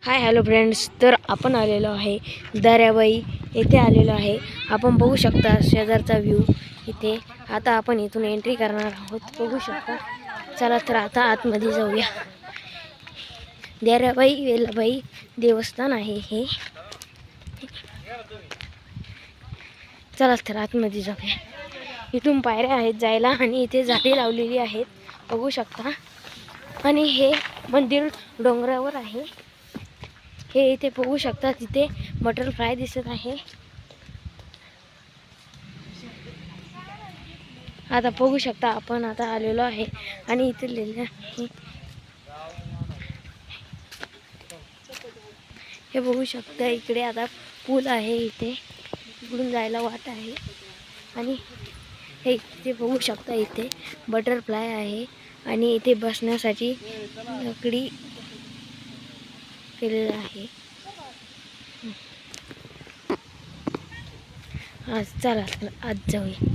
Hi hello friends, तर आपण आलेलो आहे दर्याबाई येथे आलेलो आहे। आपण बघू शकता शेजारचा व्ह्यू इथे। आता आपण इथून एंट्री करणार आहोत, बघू शकता। चला तर आता आतमध्ये जाऊया। दर्याबाई वेलाबाई देवस्थान आहे हे। चला तर आतमध्ये जाऊया। इथून पायऱ्या आहेत जायला आणि इथे झाडे लावलेली आहेत, बघू शकता। आणि हे मंदिर डोंगरावर आहे। हे इथे बघू शकता, तिथे बटरफ्लाय दिसत आहे। आता बघू शकता आपण आता आलेलो आहे आणि इथे लिहिलेलं आहे, हे बघू शकता। इकडे आता पूल आहे, इथे इकडून जायला वाट आहे। आणि हे इथे बघू शकता, इथे बटरफ्लाय आहे आणि इथे बसण्यासाठी लकडी केलेलं आहे। आज चला आज जाऊया।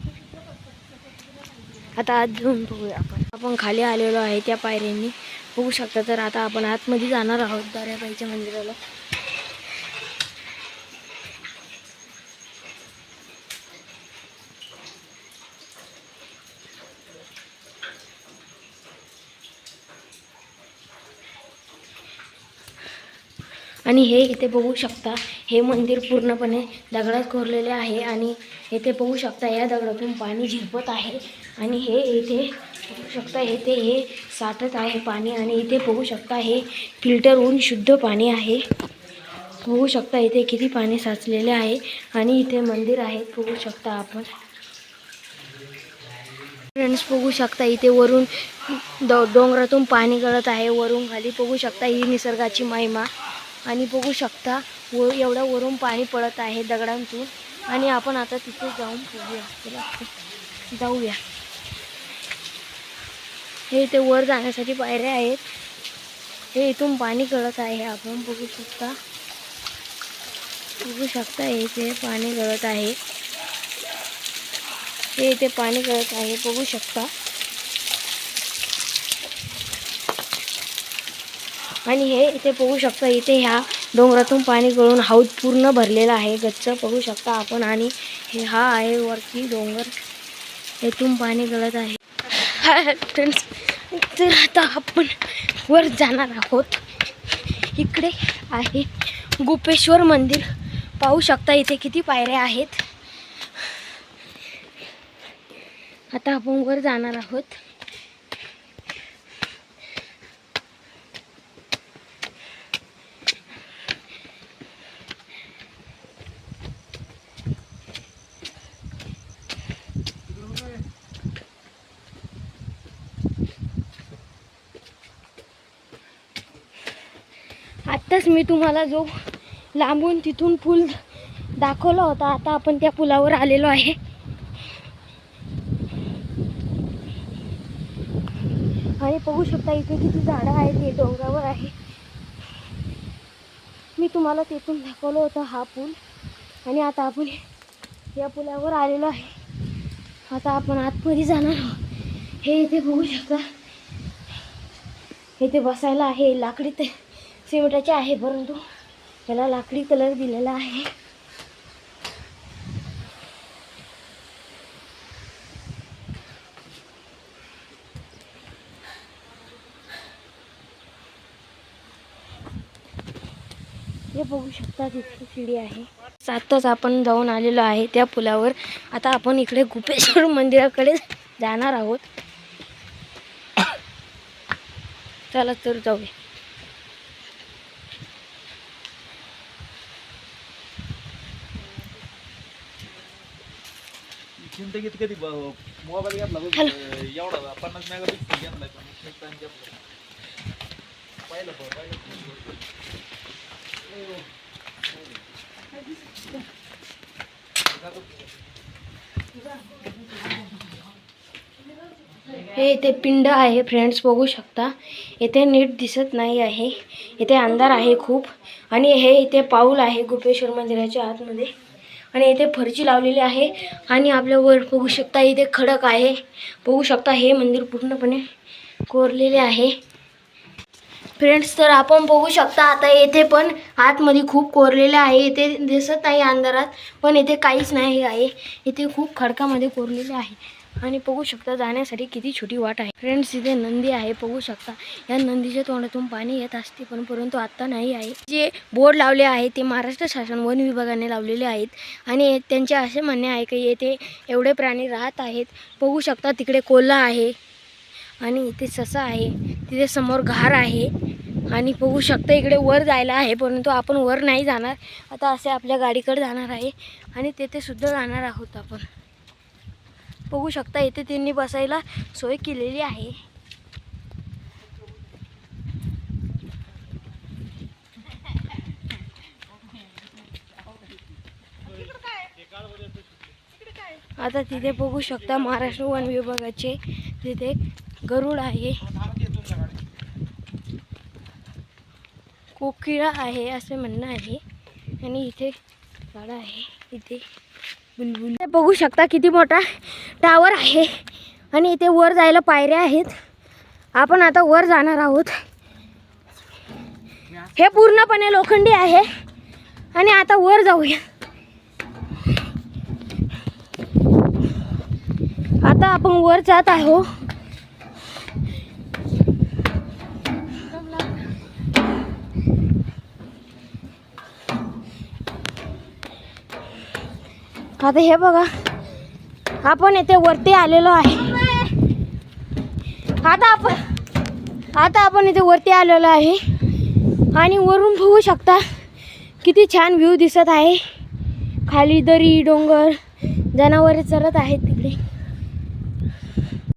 आता आज जाऊन बघूया आपण खाली आलेलो आहे त्या पायऱ्यांनी, बघू शकता। तर आता आपण आतमध्ये जाणार आहोत दर्याबाईच्या मंदिराला। आणि हे इथे बघू शकता, हे मंदिर पूर्णपणे दगडात कोरलेले आहे। आणि इथे बघू शकता, या दगडातून पाणी झिरपत आहे आणि हे इथे बघू शकता, इथे हे साठत आहे पाणी। आणि इथे बघू शकता, हे फिल्टर होऊन शुद्ध पाणी आहे। बघू शकता इथे किती पाणी साचलेले आहे। आणि इथे मंदिर आहे, बघू शकता आपण फ्रेंड्स। बघू शकता इथे वरून डोंगरातून पाणी गळत आहे, वरून खाली बघू शकता। ही निसर्गाची महिमा। आणि बघू शकता एवढं वरून पाणी पडत आहे दगडांतून। आणि आपण आता तिथे जाऊन जाऊया। हे इथे वर जाण्यासाठी पायऱ्या आहेत। हे इथून पाणी गळत आहे, आपण बघू शकता। बघू शकता इथे पाणी गळत आहे, हे इथे पाणी गळत आहे, बघू शकता। आणि हे इथे बघू शकता, इथे ह्या डोंगरातून पाणी गळून हौद पूर्ण भरलेला आहे, गच्च बघू शकता आपण। आणि हे हा आहे वरती डोंगर, इथून पाणी गळत आहे। हाय फ्रेंड्स, तर आता आपण वर जाणार आहोत। इकडे आहे गुपेश्वर मंदिर, पाहू शकता इथे किती पायऱ्या आहेत। आता आपण वर जाणार आहोत। आत्ताच मी तुम्हाला जो लांबून तिथून पूल दाखवला होता, आता आपण त्या पुलावर आलेलो आहे। आणि बघू शकता इथे किती झाडं आहेत, हे डोंगरावर आहे। मी तुम्हाला तिथून दाखवलं होतं हा पूल। आणि आता आपण या पुलावर आलेलो आहे। आता आपण आतमध्ये जाणार आहोत। हे इथे बघू शकता, इथे बसायला आहे, लाकडी ते सिमेंटाचे आहे, परंतु त्याला लाकडी कलर दिलेला आहे। हे बघू शकता, तिथे शिडी आहे। आत्ताच आपण जाऊन आलेलो आहे त्या पुलावर। आता आपण इकडे गुपेश्वर मंदिराकडे जाणार आहोत। चला तर जाऊया। जिंदगीत कधी मोबाईल घेतला एवढा 50 मेगापिक्सल घेतलाय, पण पाहिलं हे इथे पिंड आहे फ्रेंड्स, बघू शकता। इथे नीट दिसत नाही आहे, इथे अंधार आहे खूप। आणि हे इथे पाऊल आहे गुपेश्वर मंदिराच्या आतमध्ये। आणि इथे फरची लावलेली आहे। आणि आपल्या वर बघू शकता, इथे खडक आहे, बघू शकता। हे मंदिर पूर्णपणे कोरलेले आहे फ्रेंड्स, तर आपण बघू शकता आता येथे पण आतमध्ये खूप कोरलेले आहे. इथे दिसत नाही अंधारात, पण इथे काहीच नाही आहे. इथे खूप खडकामध्ये कोरलेले आहे आणि बघू शकता जाण्यासाठी किती छोटी वाट आहे. फ्रेंड्स, इथे नंदी आहे, बघू शकता. या नंदीच्या तोंडातून पाणी येत असते, पण परंतु आत्ता नाही आहे. जे बोर्ड लावले आहे ते महाराष्ट्र शासन वन विभागाने लावलेले आहेत आणि त्यांचे असे म्हणणे आहे की येथे एवढे प्राणी राहत आहेत. बघू शकता तिकडे कोल्हा आहे आणि इथे ससा आहे, तिथे समोर घार आहे आणि बघू शकता इकडे वर जायला आहे, परंतु आपण वर नाही जाणार. आता असे आपल्या गाडीकडे जाणार आहे आणि तेथे सुद्धा जाणार आहोत आपण. बघू शकता इथे त्यांनी बसायला सोय केलेली आहे. आता तिथे बघू शकता महाराष्ट्र वन विभागाचे तिथे गरुड आहे, कोकिळा आहे असे म्हणणं आहे आणि इथे झाड आहे, इथे बुलबुल. बघू शकता किती मोठा टावर आहे आणि इथे वर जायला पायऱ्या आहेत. आपण आता वर जाणार आहोत. हे पूर्णपणे लोखंडी आहे आणि आता वर जाऊया. आता आपण वर जात आहोत. आता हे बघा, आपण इथे वरती आलेलो आहे. आता आपण इथे वरती आलेलो आहे आणि वरून बघू शकता किती छान व्ह्यू दिसत आहे. खाली दरी, डोंगर, जनावरे चरत आहेत.